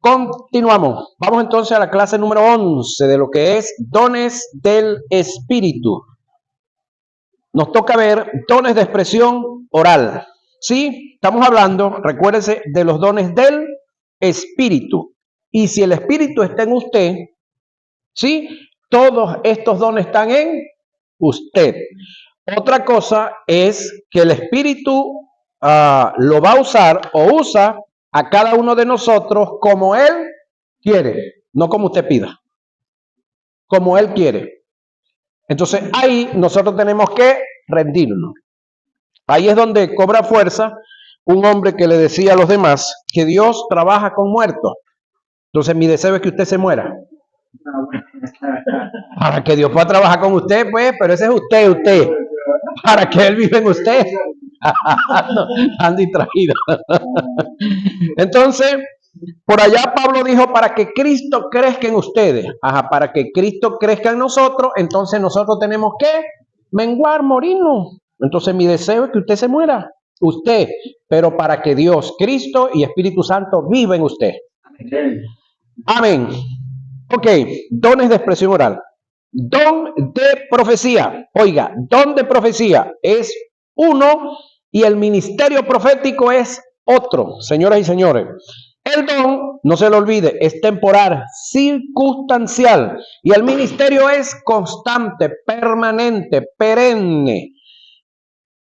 Continuamos. Vamos entonces a la clase número 11 de lo que es dones del Espíritu. Nos toca ver dones de expresión oral. ¿Sí? Estamos hablando, recuérdese, de los dones del Espíritu. Y si el Espíritu está en usted, ¿sí? Todos estos dones están en usted. Otra cosa es que el Espíritu lo va a usar o usa a cada uno de nosotros como Él quiere, no como usted pida, como Él quiere. Entonces ahí nosotros tenemos que rendirnos. Ahí es donde cobra fuerza un hombre que le decía a los demás que Dios trabaja con muertos. Entonces mi deseo es que usted se muera. Para que Dios pueda trabajar con usted, pues, pero ese es usted. Para que Él vive en usted. Han distraído. Entonces, por allá Pablo dijo, para que Cristo crezca en ustedes. Para que Cristo crezca en nosotros, entonces nosotros tenemos que menguar, morirnos. Entonces mi deseo es que usted se muera. Usted, pero para que Dios, Cristo y Espíritu Santo viva en usted. Amén. Ok, dones de expresión oral. Don de profecía. Oiga, don de profecía es uno y el ministerio profético es otro, señoras y señores. El don, no se lo olvide, es temporal, circunstancial, y el ministerio es constante, permanente, perenne.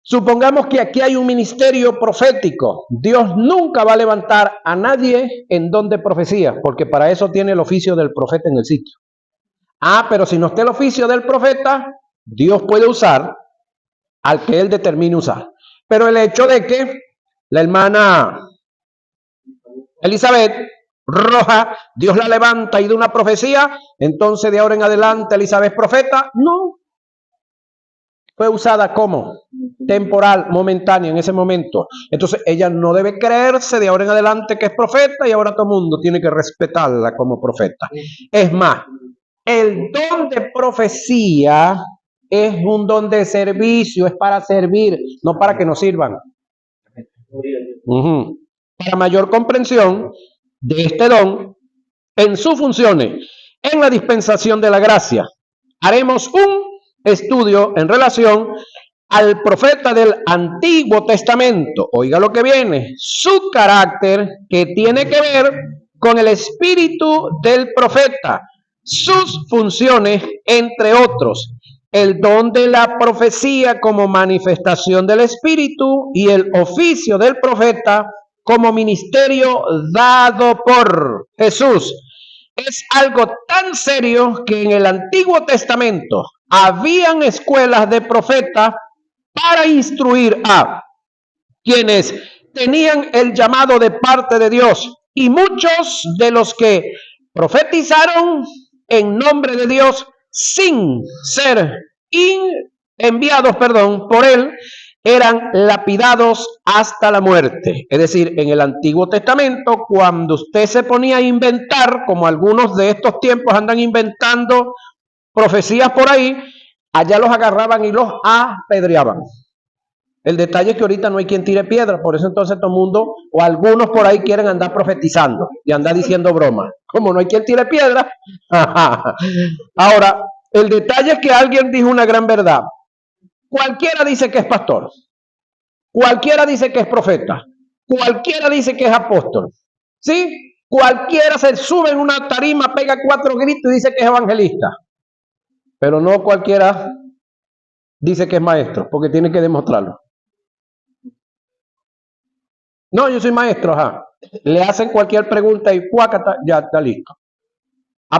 Supongamos que aquí hay un ministerio profético. Dios nunca va a levantar a nadie en don de profecía, porque para eso tiene el oficio del profeta en el sitio. Pero si no está el oficio del profeta, Dios puede usar al que Él determine usar. Pero el hecho de que la hermana Elizabeth Roja, Dios la levanta y da una profecía, entonces de ahora en adelante Elizabeth profeta, no. Fue usada como temporal, momentánea en ese momento. Entonces ella no debe creerse de ahora en adelante que es profeta y ahora todo el mundo tiene que respetarla como profeta. Es más, el don de profecía es un don de servicio, es para servir, no para que nos sirvan. Para mayor comprensión de este don en sus funciones en la dispensación de la gracia, haremos un estudio en relación al profeta del Antiguo Testamento. Oiga lo que viene, su carácter que tiene que ver con el espíritu del profeta, sus funciones, entre otros, el don de la profecía como manifestación del espíritu y el oficio del profeta como ministerio dado por Jesús. Es algo tan serio que en el Antiguo Testamento habían escuelas de profetas para instruir a quienes tenían el llamado de parte de Dios, y muchos de los que profetizaron en nombre de Dios sin ser enviados, por Él, eran lapidados hasta la muerte. Es decir, en el Antiguo Testamento, cuando usted se ponía a inventar, como algunos de estos tiempos andan inventando profecías por ahí, allá los agarraban y los apedreaban. El detalle es que ahorita no hay quien tire piedra, por eso entonces todo el mundo, o algunos por ahí quieren andar profetizando y andar diciendo bromas. Como no hay quien tire piedra. Ahora, el detalle es que alguien dijo una gran verdad. Cualquiera dice que es pastor, cualquiera dice que es profeta, cualquiera dice que es apóstol, ¿sí? Cualquiera se sube en una tarima, pega 4 gritos y dice que es evangelista, pero no cualquiera dice que es maestro, porque tiene que demostrarlo. No, yo soy maestro, Le hacen cualquier pregunta y ¡cuácata! Ya está listo.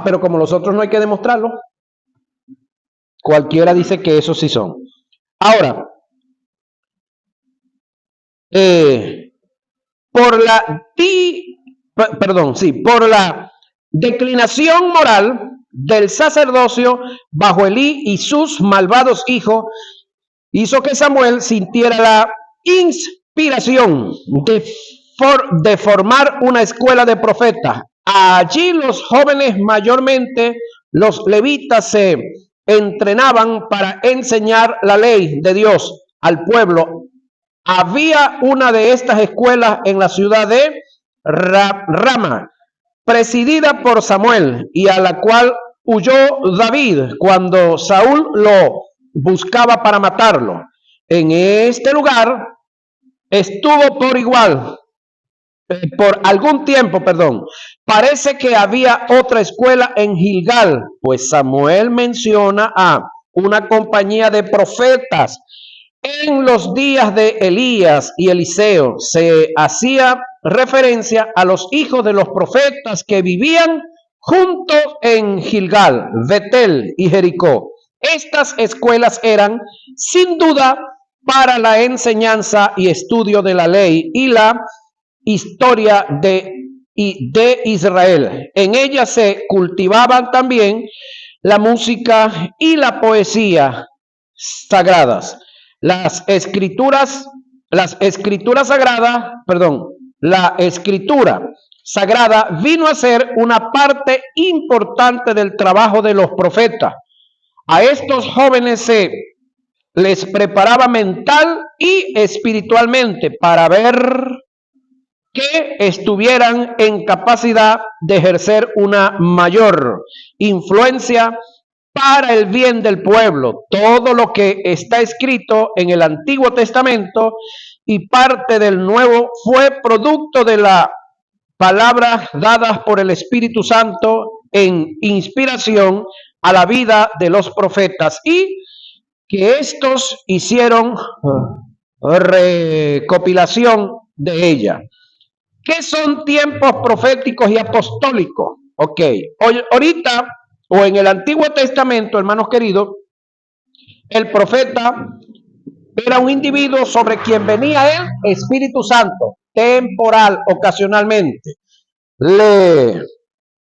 Pero como los otros no hay que demostrarlo, cualquiera dice que esos sí son. Ahora, por la declinación moral del sacerdocio bajo Elí y sus malvados hijos, hizo que Samuel sintiera la inspiración de formar una escuela de profetas. Allí los jóvenes, mayormente los levitas, se entrenaban para enseñar la ley de Dios al pueblo. Había una de estas escuelas en la ciudad de Rama, presidida por Samuel, y a la cual huyó David cuando Saúl lo buscaba para matarlo. En este lugar estuvo por algún tiempo, Parece que había otra escuela en Gilgal, pues Samuel menciona a una compañía de profetas. En los días de Elías y Eliseo se hacía referencia a los hijos de los profetas que vivían juntos en Gilgal, Betel y Jericó. Estas escuelas eran, sin duda, para la enseñanza y estudio de la ley y la historia de Israel. En ellas se cultivaban también la música y la poesía sagradas. La escritura sagrada vino a ser una parte importante del trabajo de los profetas. A estos jóvenes se les preparaba mental y espiritualmente para ver que estuvieran en capacidad de ejercer una mayor influencia para el bien del pueblo. Todo lo que está escrito en el Antiguo Testamento y parte del Nuevo fue producto de las palabras dadas por el Espíritu Santo en inspiración a la vida de los profetas, y que estos hicieron recopilación de ella. ¿Qué son tiempos proféticos y apostólicos? Ok, ahorita o en el Antiguo Testamento, hermanos queridos, el profeta era un individuo sobre quien venía el Espíritu Santo, temporal, ocasionalmente.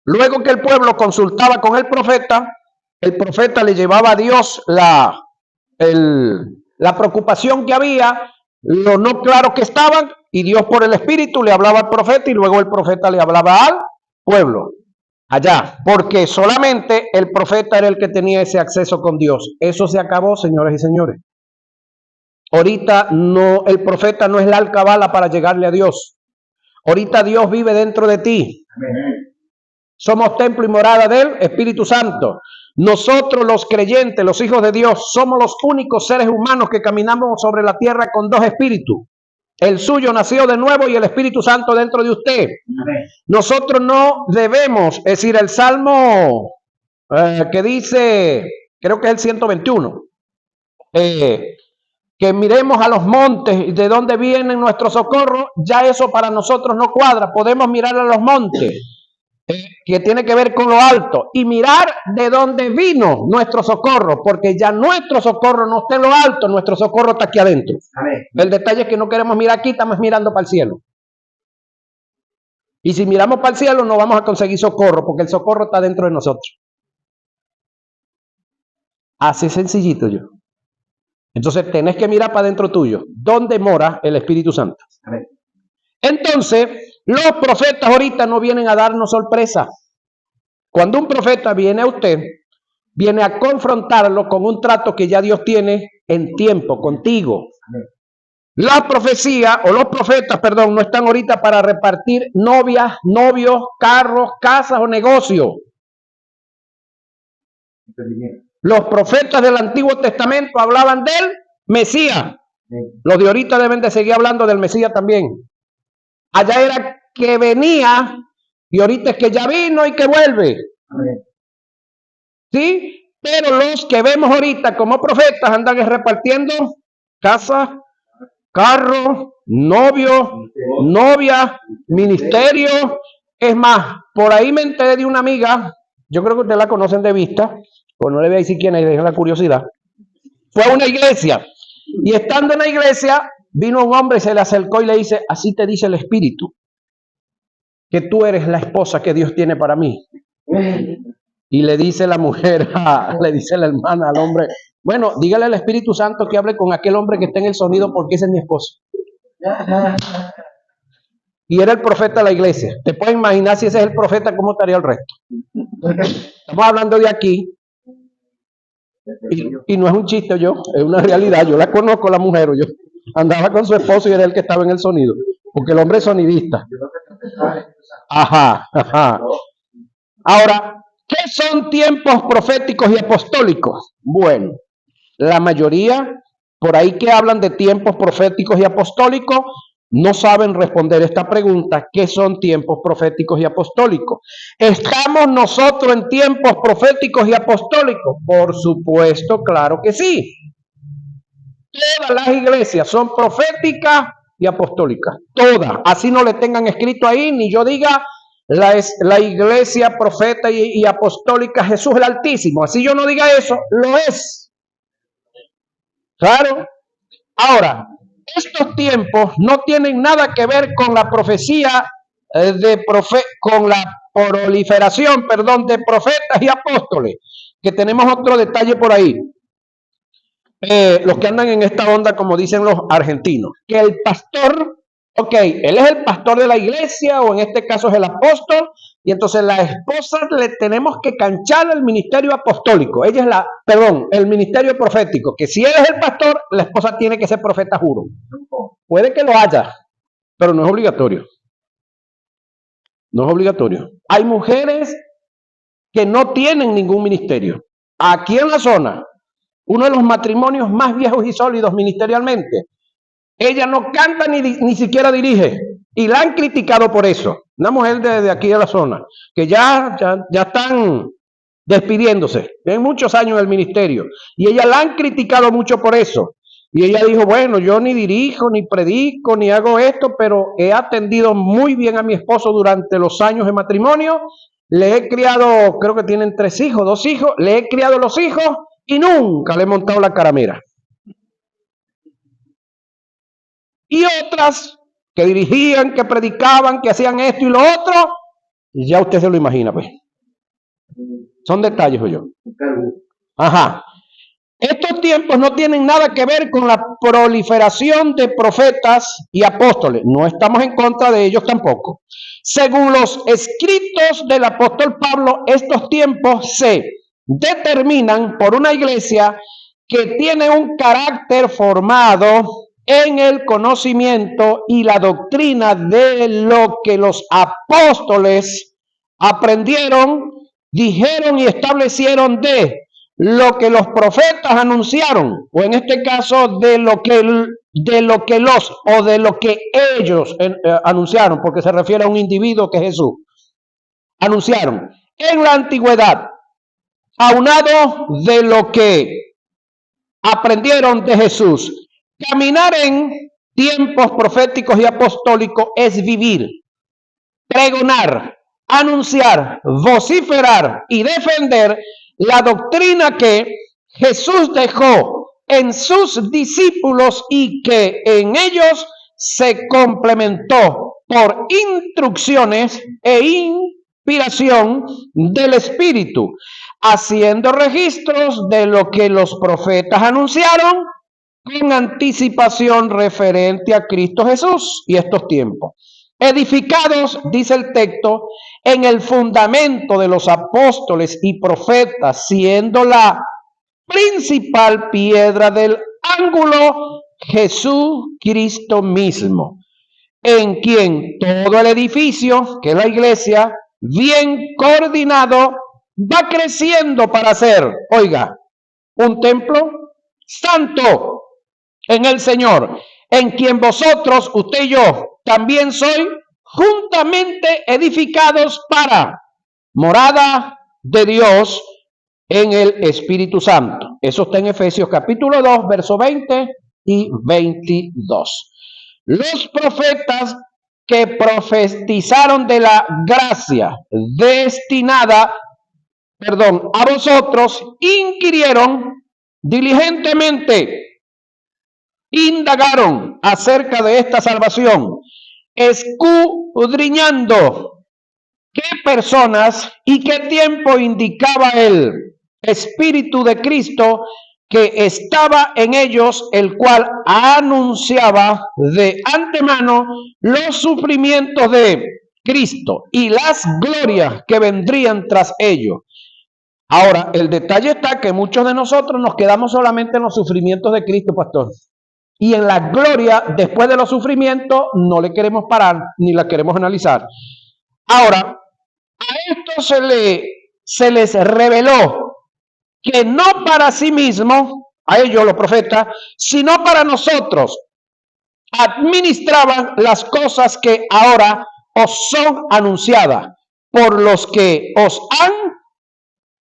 Luego que el pueblo consultaba con el profeta le llevaba a Dios la preocupación que había, lo no claro que estaban, y Dios por el Espíritu le hablaba al profeta y luego el profeta le hablaba al pueblo allá, porque solamente el profeta era el que tenía ese acceso con Dios. Eso se acabó, señores y señores. Ahorita no, el profeta no es la alcabala para llegarle a Dios. Ahorita Dios vive dentro de ti. Amén. Somos templo y morada del Espíritu Santo. Nosotros los creyentes, los hijos de Dios, somos los únicos seres humanos que caminamos sobre la tierra con dos espíritus. El suyo nació de nuevo y el Espíritu Santo dentro de usted. Amén. Nosotros no debemos, es decir, el Salmo que dice, creo que es el 121, que miremos a los montes de donde viene nuestro socorro. Ya eso para nosotros no cuadra. Podemos mirar a los montes, que tiene que ver con lo alto, y mirar de dónde vino nuestro socorro, porque ya nuestro socorro no está en lo alto, nuestro socorro está aquí adentro. Amén. El detalle es que no queremos mirar aquí, estamos mirando para el cielo. Y si miramos para el cielo no vamos a conseguir socorro, porque el socorro está dentro de nosotros. Así sencillito yo. Entonces tenés que mirar para dentro tuyo, ¿dónde mora el Espíritu Santo? Amén. Entonces, los profetas ahorita no vienen a darnos sorpresa. Cuando un profeta viene a usted, viene a confrontarlo con un trato que ya Dios tiene en tiempo contigo. Amén. La profecía o los profetas, no están ahorita para repartir novias, novios, carros, casas o negocios. Los profetas del Antiguo Testamento hablaban del Mesías. Los de ahorita deben de seguir hablando del Mesías también. Allá era que venía y ahorita es que ya vino y que vuelve. Amén. ¿Sí? Pero los que vemos ahorita como profetas andan repartiendo casas, carros, novios, novias, ministerios. Es más, por ahí me enteré de una amiga, yo creo que ustedes la conocen de vista, pues no le voy a decir quién es, dejen la curiosidad. Fue a una iglesia y estando en la iglesia vino un hombre y se le acercó y le dice: así te dice el Espíritu, que tú eres la esposa que Dios tiene para mí. Y le dice la mujer, le dice la hermana al hombre: bueno, dígale al Espíritu Santo que hable con aquel hombre que está en el sonido, porque ese es mi esposo. Y era el profeta de la iglesia. Te puedes imaginar, si ese es el profeta, ¿cómo estaría el resto? Estamos hablando de aquí. Y no es un chiste, es una realidad. Yo la conozco, la mujer. Yo andaba con su esposo y era el que estaba en el sonido, porque el hombre es sonidista. Ajá, ajá. Ahora, ¿qué son tiempos proféticos y apostólicos? Bueno, la mayoría, por ahí que hablan de tiempos proféticos y apostólicos, no saben responder esta pregunta: ¿qué son tiempos proféticos y apostólicos? ¿Estamos nosotros en tiempos proféticos y apostólicos? Por supuesto, claro que sí. Todas las iglesias son proféticas y apostólicas. Todas. Así no le tengan escrito ahí, ni yo diga la iglesia profeta y apostólica Jesús el Altísimo. Así yo no diga eso, lo es. Claro. Ahora, estos tiempos no tienen nada que ver con la profecía con la proliferación, de profetas y apóstoles, que tenemos otro detalle por ahí. Los que andan en esta onda, como dicen los argentinos, que el pastor, ok, él es el pastor de la iglesia, o en este caso es el apóstol, y entonces la esposa le tenemos que canchar el ministerio apostólico. Ella es el ministerio profético, que si él es el pastor, la esposa tiene que ser profeta, juro. Puede que lo haya, pero no es obligatorio. No es obligatorio. Hay mujeres que no tienen ningún ministerio. Aquí en la zona, uno de los matrimonios más viejos y sólidos ministerialmente, ella no canta ni siquiera dirige, y la han criticado por eso. Una mujer de aquí de la zona, que ya están despidiéndose, tienen muchos años en el ministerio, y ella la han criticado mucho por eso. Y ella dijo: bueno, yo ni dirijo, ni predico, ni hago esto, pero he atendido muy bien a mi esposo durante los años de matrimonio. Le he criado, creo que tienen 3 hijos, 2 hijos, le he criado los hijos y nunca le he montado la caramera. Y otras que dirigían, que predicaban, que hacían esto y lo otro, ya usted se lo imagina, pues. Son detalles, yo. Ajá. Estos tiempos no tienen nada que ver con la proliferación de profetas y apóstoles. No estamos en contra de ellos tampoco. Según los escritos del apóstol Pablo, estos tiempos se determinan por una iglesia que tiene un carácter formado en el conocimiento y la doctrina de lo que los apóstoles aprendieron, dijeron y establecieron de lo que los profetas anunciaron, o en este caso de lo que ellos anunciaron, porque se refiere a un individuo que es Jesús, anunciaron en la antigüedad, aunado de lo que aprendieron de Jesús. Caminar en tiempos proféticos y apostólicos es vivir, pregonar, anunciar, vociferar y defender la doctrina que Jesús dejó en sus discípulos y que en ellos se complementó por instrucciones e inspiración del Espíritu, haciendo registros de lo que los profetas anunciaron con anticipación referente a Cristo Jesús y estos tiempos. Edificados, dice el texto, en el fundamento de los apóstoles y profetas, siendo la principal piedra del ángulo Jesucristo mismo, en quien todo el edificio, que es la iglesia, bien coordinado, va creciendo para ser, oiga, un templo santo en el Señor, en quien vosotros, usted y yo, también sois juntamente edificados para morada de Dios en el Espíritu Santo. Eso está en Efesios capítulo 2, verso 20 y 22. Los profetas que profetizaron de la gracia destinada, a vosotros, inquirieron diligentemente, indagaron acerca de esta salvación, escudriñando qué personas y qué tiempo indicaba el Espíritu de Cristo que estaba en ellos, el cual anunciaba de antemano los sufrimientos de Cristo y las glorias que vendrían tras ellos. Ahora, el detalle está que muchos de nosotros nos quedamos solamente en los sufrimientos de Cristo, pastor. Y en la gloria, después de los sufrimientos, no le queremos parar ni la queremos analizar. Ahora, a esto se les reveló que no para sí mismo, a ellos los profetas, sino para nosotros, administraban las cosas que ahora os son anunciadas por los que os han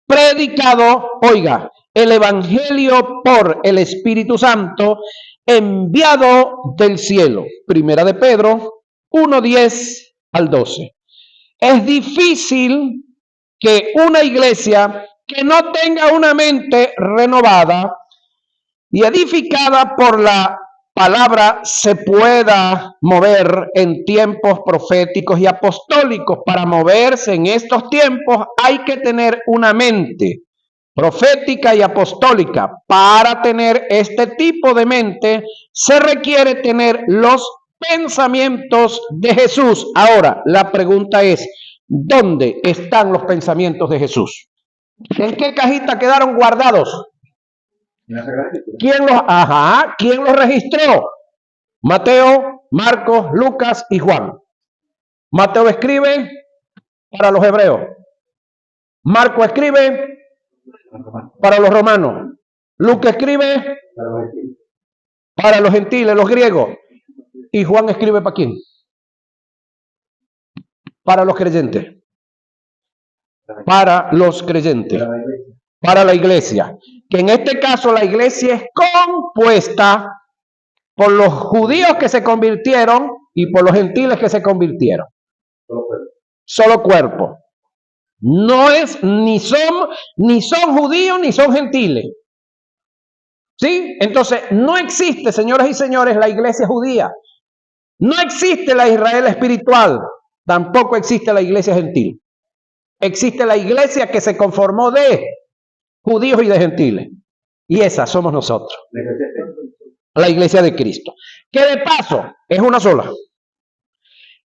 predicado, oiga, el Evangelio por el Espíritu Santo enviado del cielo. Primera de Pedro 1:10 al 12. Es difícil que una iglesia que no tenga una mente renovada y edificada por la palabra se pueda mover en tiempos proféticos y apostólicos. Para moverse en estos tiempos hay que tener una mente profética y apostólica. Para tener este tipo de mente se requiere tener los pensamientos de Jesús. Ahora, la pregunta es, ¿dónde están los pensamientos de Jesús? ¿En qué cajita quedaron guardados? ¿Quién los registró? Mateo, Marcos, Lucas y Juan. Mateo escribe para los hebreos. Marcos escribe para los romanos. Lucas escribe para los gentiles, los griegos. Y Juan escribe para quién? Para los creyentes. Para los creyentes. Para la iglesia. Que en este caso la iglesia es compuesta por los judíos que se convirtieron y por los gentiles que se convirtieron. Solo cuerpo. No es, ni son judíos ni son gentiles. ¿Sí? Entonces, no existe, señoras y señores, la iglesia judía. No existe la Israel espiritual. Tampoco existe la iglesia gentil. Existe la iglesia que se conformó de judíos y de gentiles. Y esa somos nosotros. La iglesia de Cristo. Que de paso es una sola.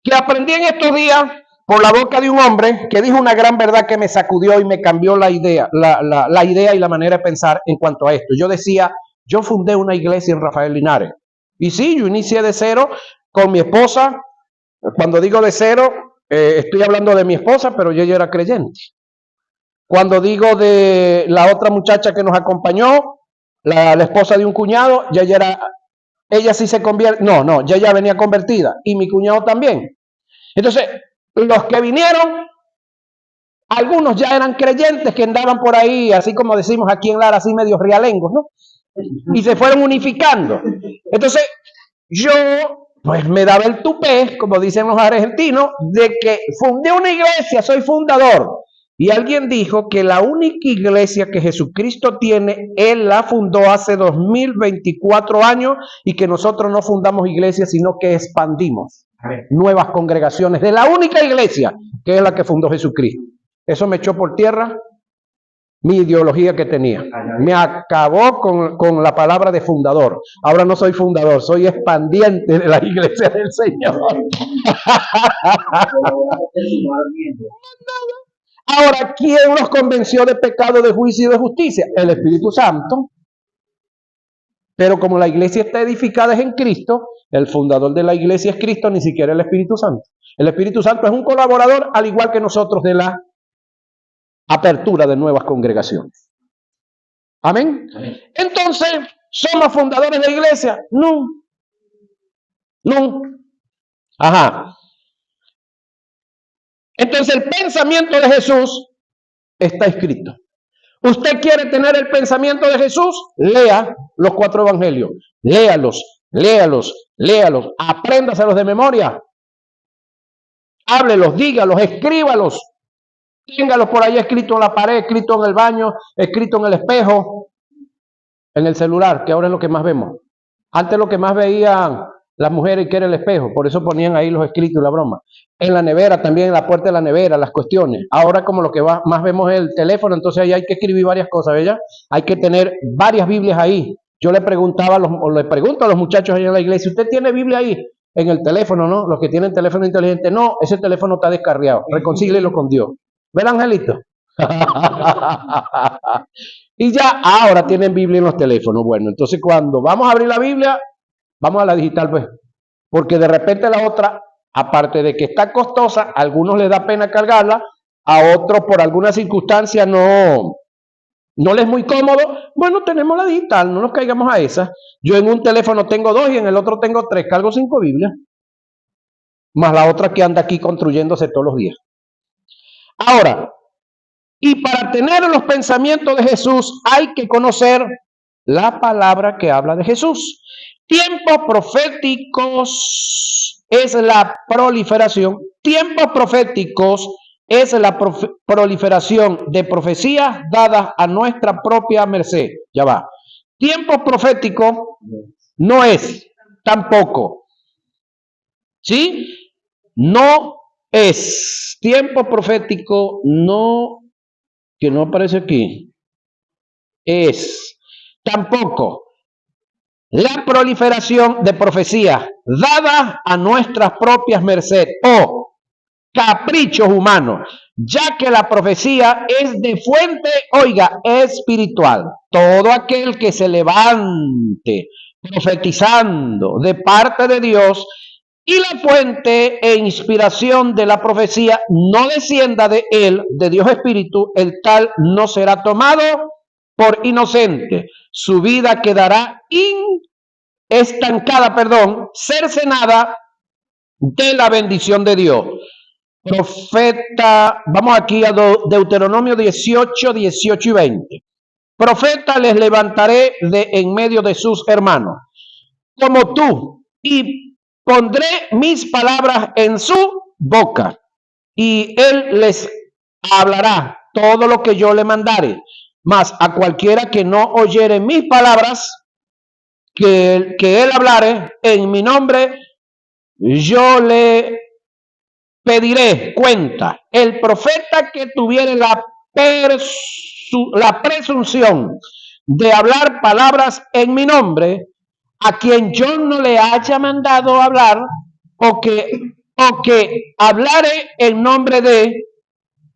Que aprendí en estos días por la boca de un hombre que dijo una gran verdad que me sacudió y me cambió la idea, la idea y la manera de pensar en cuanto a esto. Yo decía, yo fundé una iglesia en Rafael Linares. Y sí, yo inicié de cero con mi esposa. Cuando digo de cero, estoy hablando de mi esposa, pero ella era creyente. Cuando digo de la otra muchacha que nos acompañó, la esposa de un cuñado, ella sí se convierte, no, ya venía convertida, y mi cuñado también. Entonces, los que vinieron, algunos ya eran creyentes que andaban por ahí, así como decimos aquí en Lara, así medio rialengos, ¿no? Y se fueron unificando. Entonces, yo, pues me daba el tupé, como dicen los argentinos, de que fundé una iglesia, soy fundador. Y alguien dijo que la única iglesia que Jesucristo tiene, Él la fundó hace 2024 años y que nosotros no fundamos iglesias, sino que expandimos nuevas congregaciones de la única iglesia que es la que fundó Jesucristo. Eso me echó por tierra mi ideología que tenía. Me acabó con la palabra de fundador. Ahora no soy fundador, soy expandiente de la iglesia del Señor. Ahora, ¿quién los convenció de pecado, de juicio y de justicia? El Espíritu Santo. Pero como la iglesia está edificada en Cristo, el fundador de la iglesia es Cristo, ni siquiera el Espíritu Santo. El Espíritu Santo es un colaborador, al igual que nosotros, de la apertura de nuevas congregaciones. ¿Amén? Entonces, ¿somos fundadores de la iglesia? No. Ajá. Entonces el pensamiento de Jesús está escrito. ¿Usted quiere tener el pensamiento de Jesús? Lea los 4 evangelios. Léalos. Apréndaselos de memoria. Háblelos, dígalos, escríbalos. Téngalos por ahí escrito en la pared, escrito en el baño, escrito en el espejo, en el celular, que ahora es lo que más vemos. Antes lo que más veían las mujeres que era el espejo, por eso ponían ahí los escritos y la broma. En la nevera también, en la puerta de la nevera, las cuestiones. Ahora como lo que más vemos es el teléfono, entonces ahí hay que escribir varias cosas, ¿verdad? Hay que tener varias Biblias ahí. Yo le pregunto a los muchachos ahí en la iglesia, ¿usted tiene Biblia ahí? En el teléfono, ¿no? Los que tienen teléfono inteligente, no, ese teléfono está descarriado, reconcílielo con Dios. ¿Ven, Angelito? Y ya ahora tienen Biblia en los teléfonos. Bueno, entonces cuando vamos a abrir la Biblia, Vamos a la digital, pues. Porque de repente la otra, aparte de que está costosa, a algunos les da pena cargarla, a otros por alguna circunstancia no les es muy cómodo. Bueno, tenemos la digital, no nos caigamos a esa. Yo en un teléfono tengo 2 y en el otro tengo 3, cargo 5 Biblias. Más la otra que anda aquí construyéndose todos los días. Ahora, y para tener los pensamientos de Jesús hay que conocer la palabra que habla de Jesús. Tiempos proféticos es la proliferación. Tiempos proféticos es la proliferación de profecías dadas a nuestra propia merced. Ya va. Tiempos proféticos no es tampoco. ¿Sí? No es. Tiempo profético no, que no aparece aquí, es tampoco la proliferación de profecías dadas a nuestras propias merced o caprichos humanos, ya que la profecía es de fuente, oiga, espiritual. Todo aquel que se levante profetizando de parte de Dios y la fuente e inspiración de la profecía no descienda de él, de Dios Espíritu, el tal no será tomado por inocente. Su vida quedará estancada, cercenada de la bendición de Dios. Profeta, vamos aquí a Deuteronomio 18, 18 y 20. Profeta les levantaré de en medio de sus hermanos, como tú, y pondré mis palabras en su boca, y él les hablará todo lo que yo le mandare. Mas a cualquiera que no oyere mis palabras, que él hablare en mi nombre, yo le pediré cuenta. El profeta que tuviere la presunción de hablar palabras en mi nombre, a quien yo no le haya mandado hablar, o que hablare en nombre de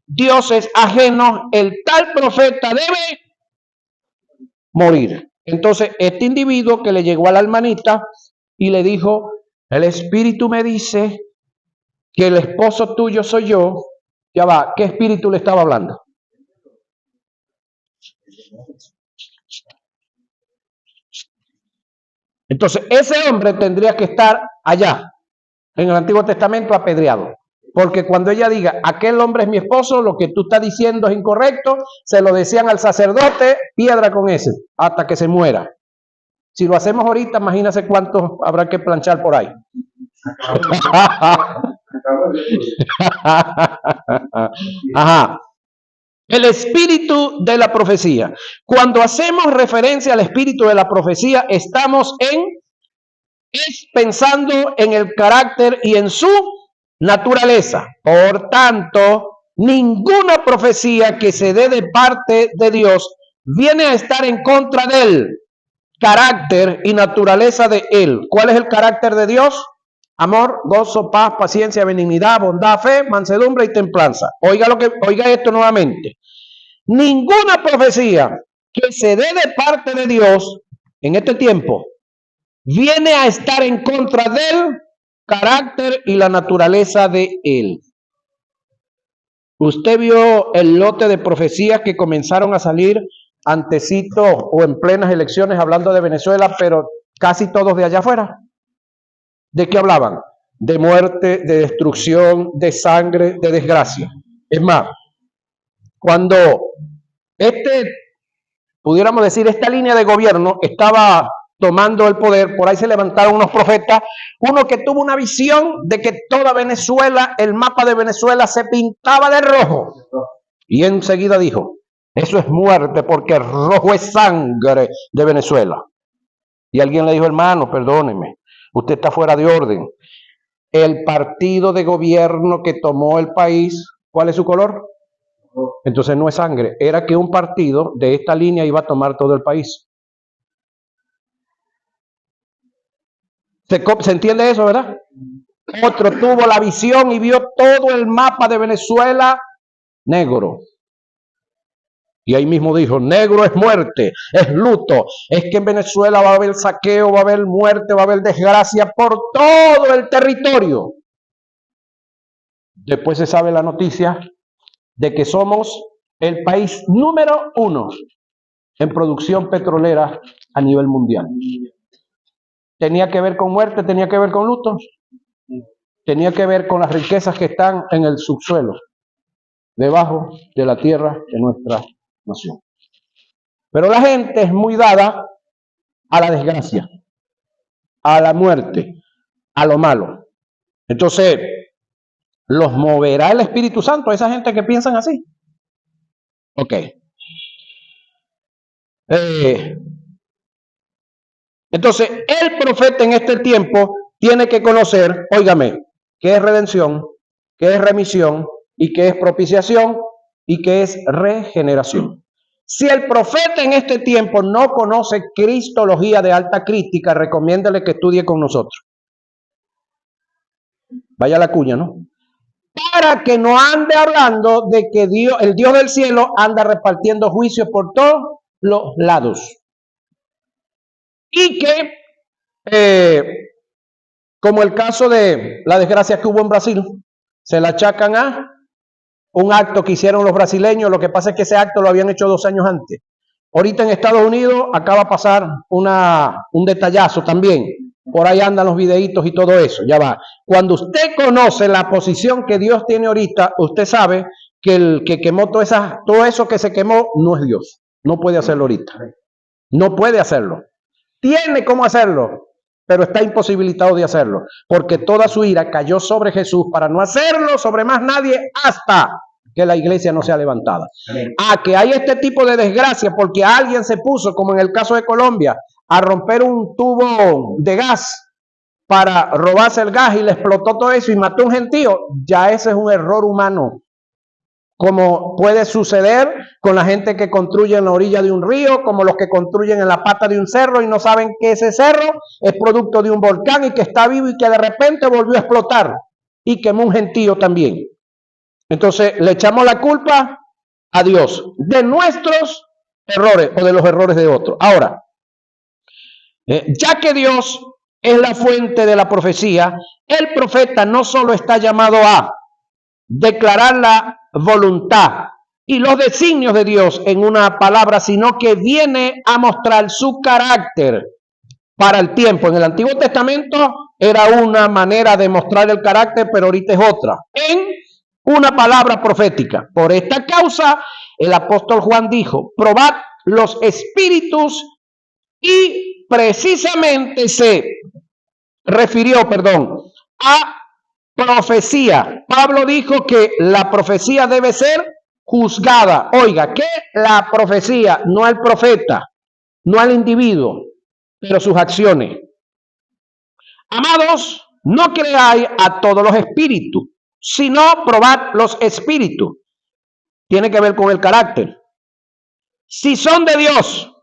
dioses ajenos, el tal profeta debe morir. Entonces, este individuo que le llegó a la hermanita y le dijo, el espíritu me dice que el esposo tuyo soy yo, ya va, ¿qué espíritu le estaba hablando? Entonces, ese hombre tendría que estar allá, en el Antiguo Testamento, apedreado. Porque cuando ella diga, aquel hombre es mi esposo, lo que tú estás diciendo es incorrecto, se lo decían al sacerdote, piedra con ese, hasta que se muera. Si lo hacemos ahorita, imagínense cuánto habrá que planchar por ahí. Ajá. El espíritu de la profecía. Cuando hacemos referencia al espíritu de la profecía, estamos pensando en el carácter y en su naturaleza. Por tanto, ninguna profecía que se dé de parte de Dios viene a estar en contra del carácter y naturaleza de él. ¿Cuál es el carácter de Dios? Amor, gozo, paz, paciencia, benignidad, bondad, fe, mansedumbre y templanza. Oiga esto nuevamente. Ninguna profecía que se dé de parte de Dios en este tiempo viene a estar en contra del carácter y la naturaleza de él. Usted vio el lote de profecías que comenzaron a salir antecito o en plenas elecciones hablando de Venezuela, pero casi todos de allá afuera. ¿De qué hablaban? De muerte, de destrucción, de sangre, de desgracia. Es más, cuando pudiéramos decir, esta línea de gobierno estaba tomando el poder, por ahí se levantaron unos profetas, uno que tuvo una visión de que toda Venezuela, el mapa de Venezuela se pintaba de rojo. Y enseguida dijo, eso es muerte porque rojo es sangre de Venezuela. Y alguien le dijo, hermano, perdóneme, usted está fuera de orden. El partido de gobierno que tomó el país, ¿cuál es su color? Entonces no es sangre, era que un partido de esta línea iba a tomar todo el país. ¿Se entiende eso, verdad? Otro tuvo la visión y vio todo el mapa de Venezuela negro. Y ahí mismo dijo, negro es muerte, es luto, es que en Venezuela va a haber saqueo, va a haber muerte, va a haber desgracia por todo el territorio. Después se sabe la noticia de que somos el país número 1 en producción petrolera a nivel mundial. ¿Tenía que ver con muerte? ¿Tenía que ver con luto? Tenía que ver con las riquezas que están en el subsuelo, debajo de la tierra de nuestra nación. Pero la gente es muy dada a la desgracia, a la muerte, a lo malo. Entonces, ¿los moverá el Espíritu Santo a esa gente que piensan así? Ok. Entonces, el profeta en este tiempo tiene que conocer, óigame, qué es redención, qué es remisión y qué es propiciación y qué es regeneración. Si el profeta en este tiempo no conoce cristología de alta crítica, recomiéndale que estudie con nosotros. Vaya la cuña, ¿no? Para que no ande hablando de que Dios, el Dios del cielo anda repartiendo juicios por todos los lados. Y que, como el caso de la desgracia que hubo en Brasil, se la achacan a un acto que hicieron los brasileños. Lo que pasa es que ese acto lo habían hecho 2 años antes. Ahorita en Estados Unidos acaba de pasar un detallazo también. Por ahí andan los videitos y todo eso. Ya va. Cuando usted conoce la posición que Dios tiene ahorita, usted sabe que el que quemó todo eso que se quemó no es Dios. No puede hacerlo ahorita. No puede hacerlo. Tiene cómo hacerlo, pero está imposibilitado de hacerlo, porque toda su ira cayó sobre Jesús para no hacerlo sobre más nadie hasta que la iglesia no sea levantada. A que hay este tipo de desgracia porque alguien se puso, como en el caso de Colombia, a romper un tubo de gas para robarse el gas y le explotó todo eso y mató a un gentío, ya ese es un error humano. Como puede suceder con la gente que construye en la orilla de un río, como los que construyen en la pata de un cerro y no saben que ese cerro es producto de un volcán y que está vivo y que de repente volvió a explotar y quemó un gentío también. Entonces le echamos la culpa a Dios de nuestros errores o de los errores de otros. Ahora, ya que Dios es la fuente de la profecía, el profeta no solo está llamado a declarar la voluntad y los designios de Dios en una palabra, sino que viene a mostrar su carácter para el tiempo. En el Antiguo Testamento era una manera de mostrar el carácter, pero ahorita es otra, en una palabra profética. Por esta causa, el apóstol Juan dijo, probad los espíritus, y precisamente se refirió, a profecía. Pablo dijo que la profecía debe ser juzgada. Oiga, que la profecía, no al profeta, no al individuo, pero sus acciones. Amados, no creáis a todos los espíritus, sino probad los espíritus. Tiene que ver con el carácter. Si son de Dios,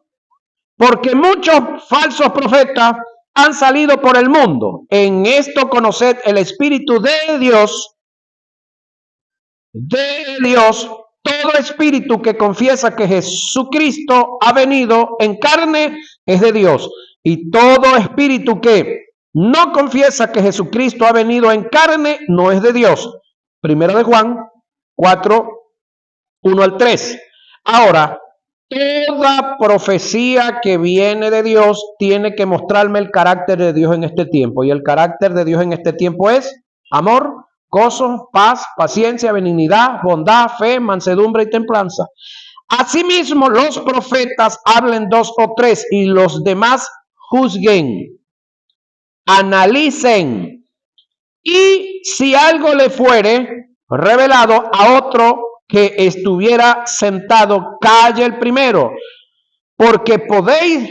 porque muchos falsos profetas han salido por el mundo. En esto conoced el Espíritu de Dios. Todo espíritu que confiesa que Jesucristo ha venido en carne es de Dios. Y todo espíritu que no confiesa que Jesucristo ha venido en carne no es de Dios. Primera de Juan 4, 1 al 3. Ahora, toda profecía que viene de Dios tiene que mostrarme el carácter de Dios en este tiempo. Y el carácter de Dios en este tiempo es amor, gozo, paz, paciencia, benignidad, bondad, fe, mansedumbre y templanza. Asimismo, los profetas hablen 2 o 3 y los demás juzguen, analicen. Y si algo le fuere revelado a otro que estuviera sentado, calle el primero, porque podéis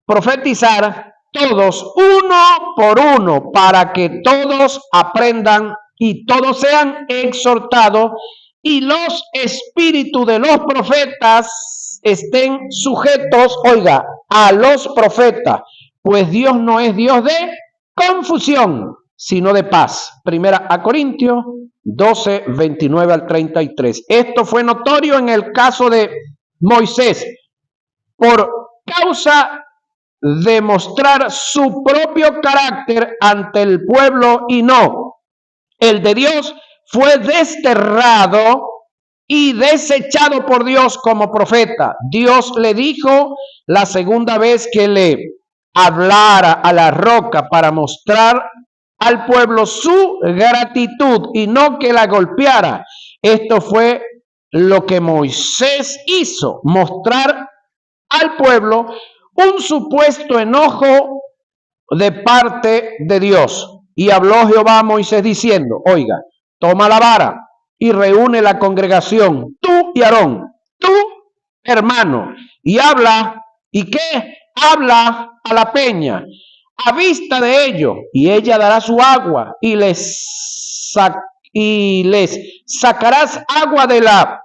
profetizar todos uno por uno, para que todos aprendan y todos sean exhortados, y los espíritus de los profetas estén sujetos, oiga, a los profetas, pues Dios no es Dios de confusión, sino de paz. Primera a Corintios 12, 29 al 33. Esto fue notorio en el caso de Moisés, por causa de mostrar su propio carácter ante el pueblo y no el de Dios, fue desterrado y desechado por Dios como profeta. Dios le dijo la segunda vez que le hablara a la roca para mostrar al pueblo su gratitud y no que la golpeara. Esto fue lo que Moisés hizo, mostrar al pueblo un supuesto enojo de parte de Dios. Y habló Jehová a Moisés diciendo, oiga, toma la vara y reúne la congregación, tú y Aarón, tú hermano, y habla, ¿y qué? Habla a la peña, a vista de ellos, y ella dará su agua, y les sacarás agua de la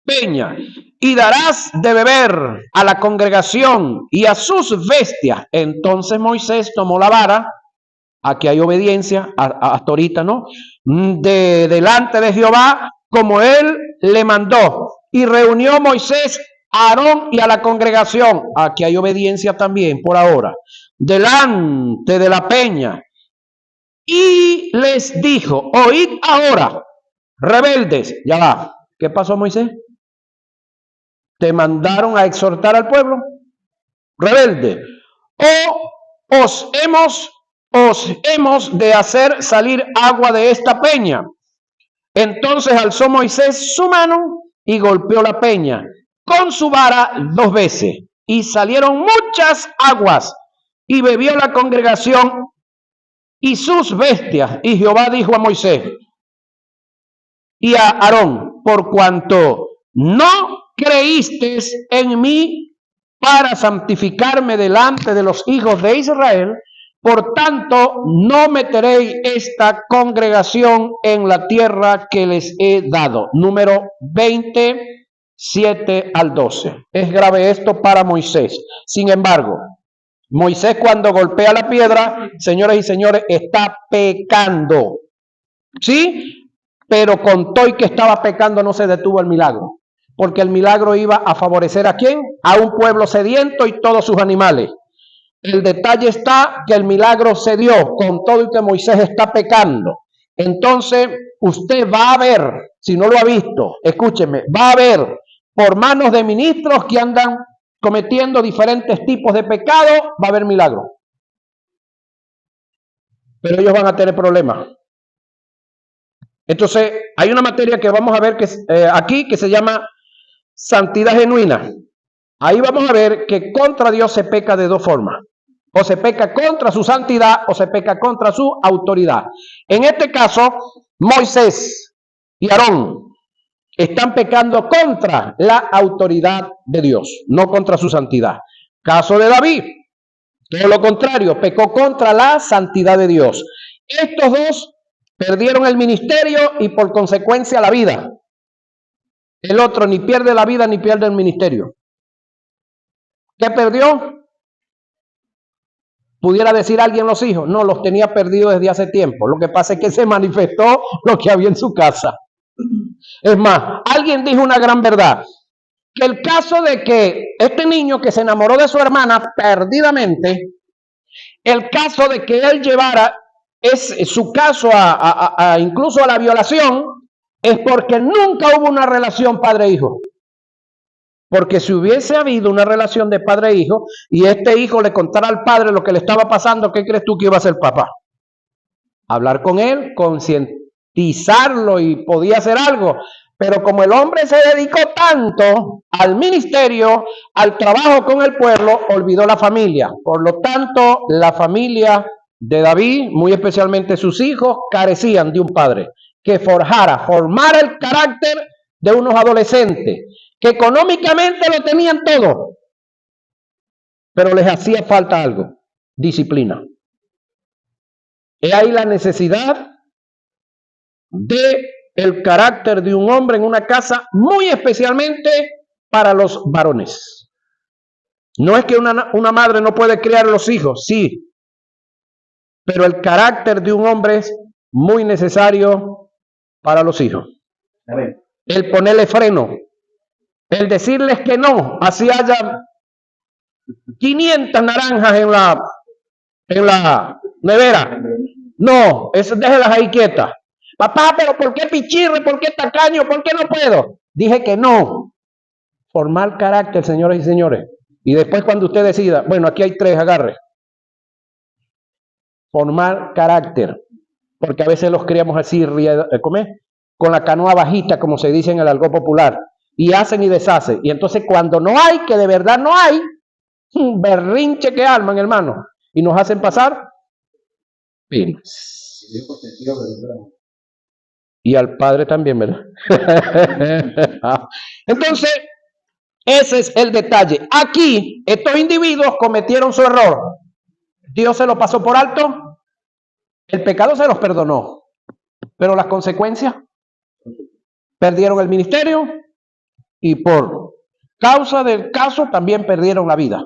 peña, y darás de beber a la congregación y a sus bestias. Entonces Moisés tomó la vara, aquí hay obediencia, hasta ahorita, ¿no? Delante de Jehová, como él le mandó, y reunió Moisés a Aarón y a la congregación, aquí hay obediencia también por ahora, delante de la peña, y les dijo, oíd ahora, rebeldes. Ya va, ¿qué pasó, Moisés? Te mandaron a exhortar al pueblo, rebelde, o os hemos de hacer salir agua de esta peña. Entonces alzó Moisés su mano y golpeó la peña con su vara 2 veces, y salieron muchas aguas, y bebió la congregación y sus bestias. Y Jehová dijo a Moisés y a Aarón, por cuanto no creísteis en mí para santificarme delante de los hijos de Israel, por tanto no meteréis esta congregación en la tierra que les he dado. Número 27 al 12. Es grave esto para Moisés. Sin embargo, Moisés cuando golpea la piedra, señoras y señores, está pecando. ¿Sí? Pero con todo y que estaba pecando no se detuvo el milagro, porque el milagro iba a favorecer ¿a quién? A un pueblo sediento y todos sus animales. El detalle está que el milagro se dio con todo y que Moisés está pecando. Entonces usted va a ver, si no lo ha visto, escúcheme, va a ver por manos de ministros que andan cometiendo diferentes tipos de pecado, va a haber milagro. Pero ellos van a tener problemas. Entonces, hay una materia que vamos a ver que aquí que se llama santidad genuina. Ahí vamos a ver que contra Dios se peca de 2 formas. O se peca contra su santidad o se peca contra su autoridad. En este caso, Moisés y Aarón están pecando contra la autoridad de Dios, no contra su santidad. Caso de David, todo lo contrario, pecó contra la santidad de Dios. Estos dos perdieron el ministerio y por consecuencia la vida. El otro ni pierde la vida ni pierde el ministerio. ¿Qué perdió? ¿Pudiera decir alguien los hijos? No, los tenía perdidos desde hace tiempo. Lo que pasa es que se manifestó lo que había en su casa. Es más, alguien dijo una gran verdad. Que el caso de que este niño que se enamoró de su hermana perdidamente, el caso de que él llevara su caso incluso a la violación, es porque nunca hubo una relación padre-hijo. Porque si hubiese habido una relación de padre e hijo, y este hijo le contara al padre lo que le estaba pasando, ¿qué crees tú que iba a hacer papá? Hablar con él, concientizarlo y podía hacer algo. Pero como el hombre se dedicó tanto al ministerio, al trabajo con el pueblo, olvidó la familia. Por lo tanto, la familia de David, muy especialmente sus hijos, carecían de un padre que formara el carácter de unos adolescentes, que económicamente lo tenían todo, pero les hacía falta algo, disciplina. He ahí la necesidad de el carácter de un hombre en una casa, muy especialmente para los varones. No es que una madre no puede criar los hijos, sí, pero el carácter de un hombre es muy necesario para los hijos. El ponerle freno, El decirles que no, así haya 500 naranjas en la nevera. No, eso déjelas ahí quietas. Papá, pero ¿por qué pichirre? ¿Por qué tacaño? ¿Por qué no puedo? Dije que no. Formar carácter, señoras y señores. Y después cuando usted decida, bueno, aquí hay 3, agarre. Formar carácter. Porque a veces los criamos así, con la canoa bajita, como se dice en el argot popular. Y hacen y deshacen. Y entonces cuando no hay, que de verdad no hay, berrinche que arman, hermano. Y nos hacen pasar penas. Y al padre también, ¿verdad? Entonces, ese es el detalle. Aquí, estos individuos cometieron su error. Dios se lo pasó por alto. El pecado se los perdonó. Pero las consecuencias, perdieron el ministerio y por causa del caso también perdieron la vida.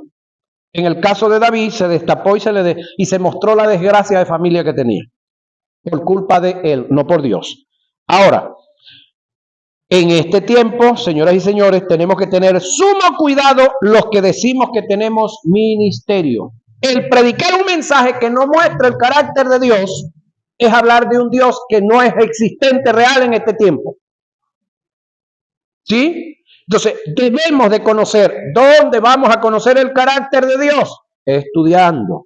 En el caso de David se destapó y se mostró la desgracia de familia que tenía. Por culpa de él, no por Dios. Ahora, en este tiempo, señoras y señores, tenemos que tener sumo cuidado los que decimos que tenemos ministerio. El predicar un mensaje que no muestra el carácter de Dios es hablar de un Dios que no es existente real en este tiempo. ¿Sí? Entonces, debemos de conocer. ¿Dónde vamos a conocer el carácter de Dios? Estudiando,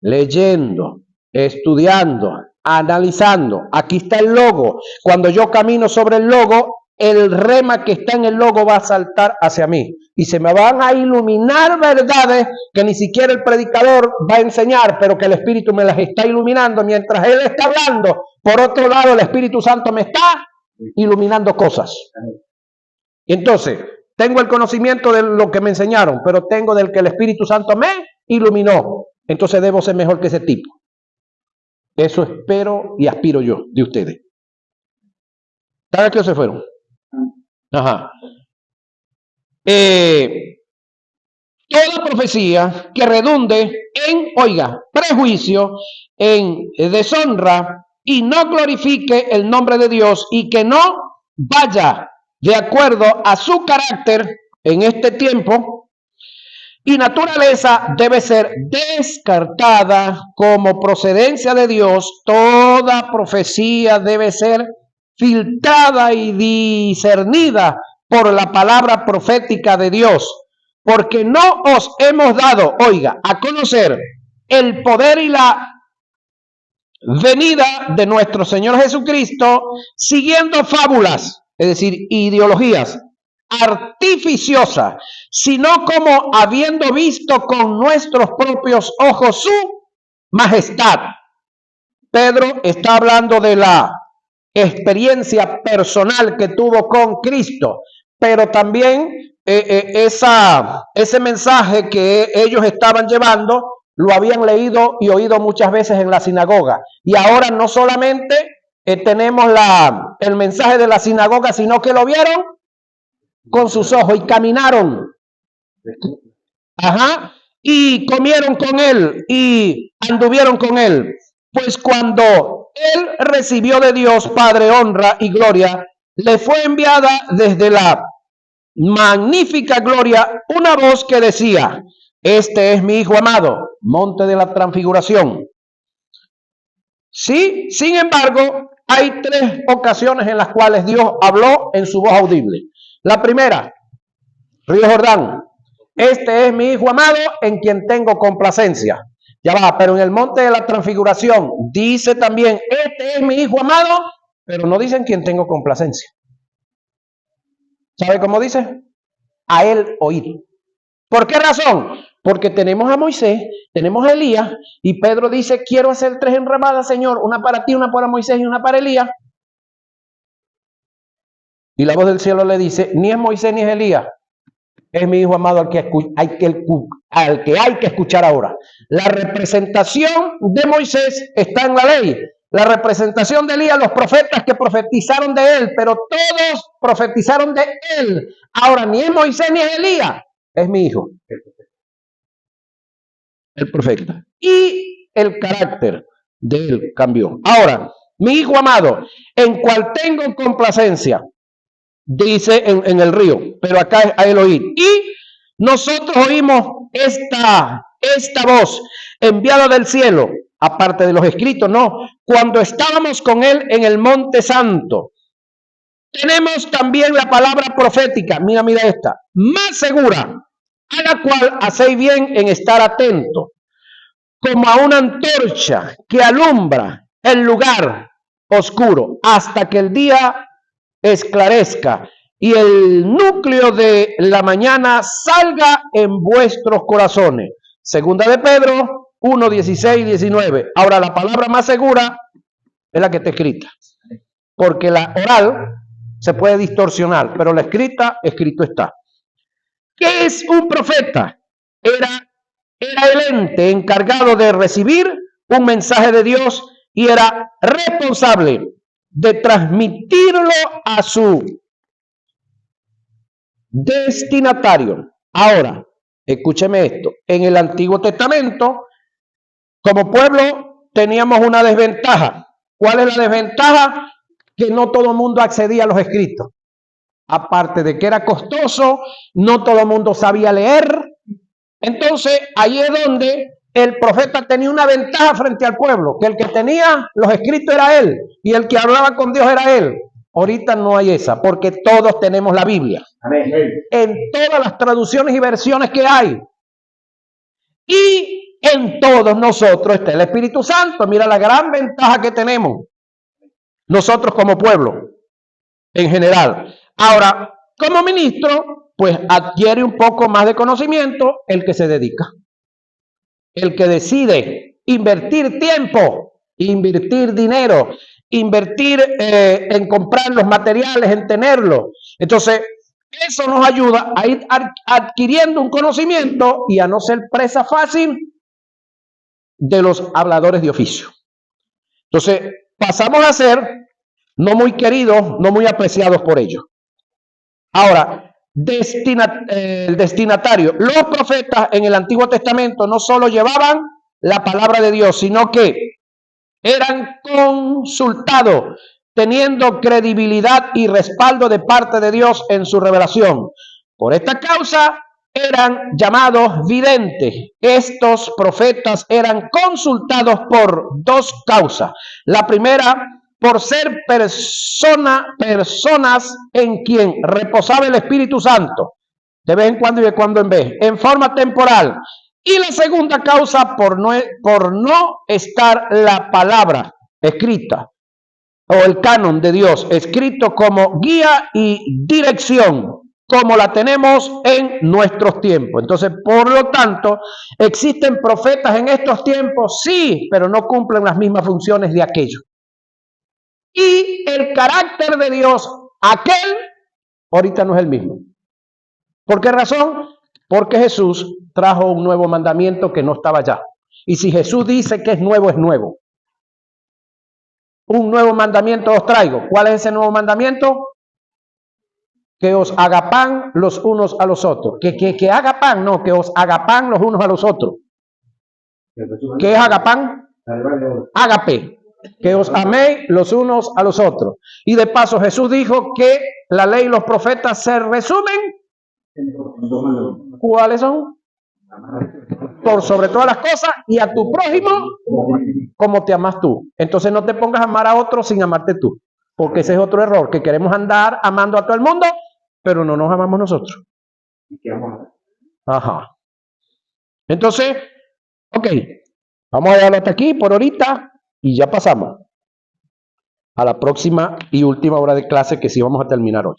leyendo, estudiando, analizando. Aquí está el logo. Cuando yo camino sobre el logo, el rema que está en el logo va a saltar hacia mí. Y se me van a iluminar verdades que ni siquiera el predicador va a enseñar, pero que el Espíritu me las está iluminando. Mientras él está hablando, por otro lado, el Espíritu Santo me está iluminando cosas. Entonces, tengo el conocimiento de lo que me enseñaron, pero tengo del que el Espíritu Santo me iluminó. Entonces debo ser mejor que ese tipo. Eso espero y aspiro yo de ustedes. ¿Saben qué se fueron? Ajá. Toda profecía que redunde en, oiga, prejuicio, en deshonra y no glorifique el nombre de Dios y que no vaya de acuerdo a su carácter en este tiempo y naturaleza, debe ser descartada como procedencia de Dios. Toda profecía debe ser filtrada y discernida por la palabra profética de Dios, porque no os hemos dado, oiga, a conocer el poder y la venida de nuestro Señor Jesucristo siguiendo fábulas, es decir, ideologías artificiosas, sino como habiendo visto con nuestros propios ojos su majestad. Pedro está hablando de la experiencia personal que tuvo con Cristo, pero también ese mensaje que ellos estaban llevando lo habían leído y oído muchas veces en la sinagoga. Y ahora no solamente tenemos el mensaje de la sinagoga, sino que lo vieron con sus ojos y caminaron. Ajá. Y comieron con él y anduvieron con él. Pues cuando él recibió de Dios Padre honra y gloria, le fue enviada desde la magnífica gloria una voz que decía: este es mi Hijo amado, monte de la transfiguración. Sí, sin embargo, hay 3 ocasiones en las cuales Dios habló en su voz audible. La primera, Río Jordán. Este es mi Hijo amado en quien tengo complacencia. Ya va, pero en el monte de la transfiguración dice también: este es mi Hijo amado, pero no dice en quien tengo complacencia. ¿Sabe cómo dice? A él oír. ¿Por qué razón? Porque tenemos a Moisés, tenemos a Elías, y Pedro dice: quiero hacer 3 enramadas, Señor, una para ti, una para Moisés y una para Elías. Y la voz del cielo le dice: ni es Moisés ni es Elías, es mi Hijo amado al que hay que escuchar ahora. La representación de Moisés está en la ley. La representación de Elías, los profetas que profetizaron de él, pero todos profetizaron de él. Ahora ni es Moisés ni es Elías, es mi hijo, el profeta. Y el carácter de él cambió. Ahora, mi Hijo amado, en cual tengo complacencia. dice en el río, pero acá es a él oír. Y nosotros oímos esta voz enviada del cielo, aparte de los escritos, no, cuando estábamos con él en el monte santo. Tenemos también la palabra profética, mira esta, más segura, a la cual hacéis bien en estar atento, como a una antorcha que alumbra el lugar oscuro hasta que el día esclarezca y el núcleo de la mañana salga en vuestros corazones. Segunda de Pedro 1, 16 y 19. Ahora, la palabra más segura es la que está escrita, porque la oral se puede distorsionar, pero la escrita, escrito está. ¿Qué es un profeta? Era el ente encargado de recibir un mensaje de Dios y era responsable de transmitirlo a su destinatario. Ahora, escúcheme esto. En el Antiguo Testamento, como pueblo, teníamos una desventaja. ¿Cuál es la desventaja? Que no todo el mundo accedía a los escritos. Aparte de que era costoso, no todo el mundo sabía leer. Entonces, ahí es donde el profeta tenía una ventaja frente al pueblo, que el que tenía los escritos era él, y el que hablaba con Dios era él. Ahorita no hay esa, porque todos tenemos la Biblia. Amén. En todas las traducciones y versiones que hay. Y en todos nosotros está el Espíritu Santo. Mira la gran ventaja que tenemos nosotros como pueblo, en general. Ahora, como ministro, pues adquiere un poco más de conocimiento el que se dedica. El que decide invertir tiempo, invertir dinero, invertir en comprar los materiales, en tenerlos. Entonces, eso nos ayuda a ir adquiriendo un conocimiento y a no ser presa fácil de los habladores de oficio. Entonces, pasamos a ser no muy queridos, no muy apreciados por ellos. Ahora, el destinatario. Los profetas en el Antiguo Testamento no solo llevaban la palabra de Dios, sino que eran consultados, teniendo credibilidad y respaldo de parte de Dios en su revelación. Por esta causa eran llamados videntes. Estos profetas eran consultados por dos causas. La primera, por ser personas en quien reposaba el Espíritu Santo, de vez en cuando y de cuando en vez, en forma temporal. Y la segunda causa, por no estar la palabra escrita o el canon de Dios escrito como guía y dirección, como la tenemos en nuestros tiempos. Entonces, por lo tanto, ¿existen profetas en estos tiempos? Sí, pero no cumplen las mismas funciones de aquellos. Y el carácter de Dios, aquel, ahorita no es el mismo. ¿Por qué razón? Porque Jesús trajo un nuevo mandamiento que no estaba ya. Y si Jesús dice que es nuevo, es nuevo. Un nuevo mandamiento os traigo. ¿Cuál es ese nuevo mandamiento? Que os agapan los unos a los otros. Que agapan, no, que os agapan los unos a los otros. ¿Qué es agapan? Ágape. Que os améis los unos a los otros. Y de paso Jesús dijo que la ley y los profetas se resumen. ¿Cuáles son? Por sobre todas las cosas y a tu prójimo como te amas tú. Entonces no te pongas a amar a otro sin amarte tú, porque ese es otro error, que queremos andar amando a todo el mundo, pero no nos amamos nosotros. Ajá. Entonces, ok, vamos a dejarlo hasta aquí por ahorita y ya pasamos a la próxima y última hora de clase que sí vamos a terminar hoy.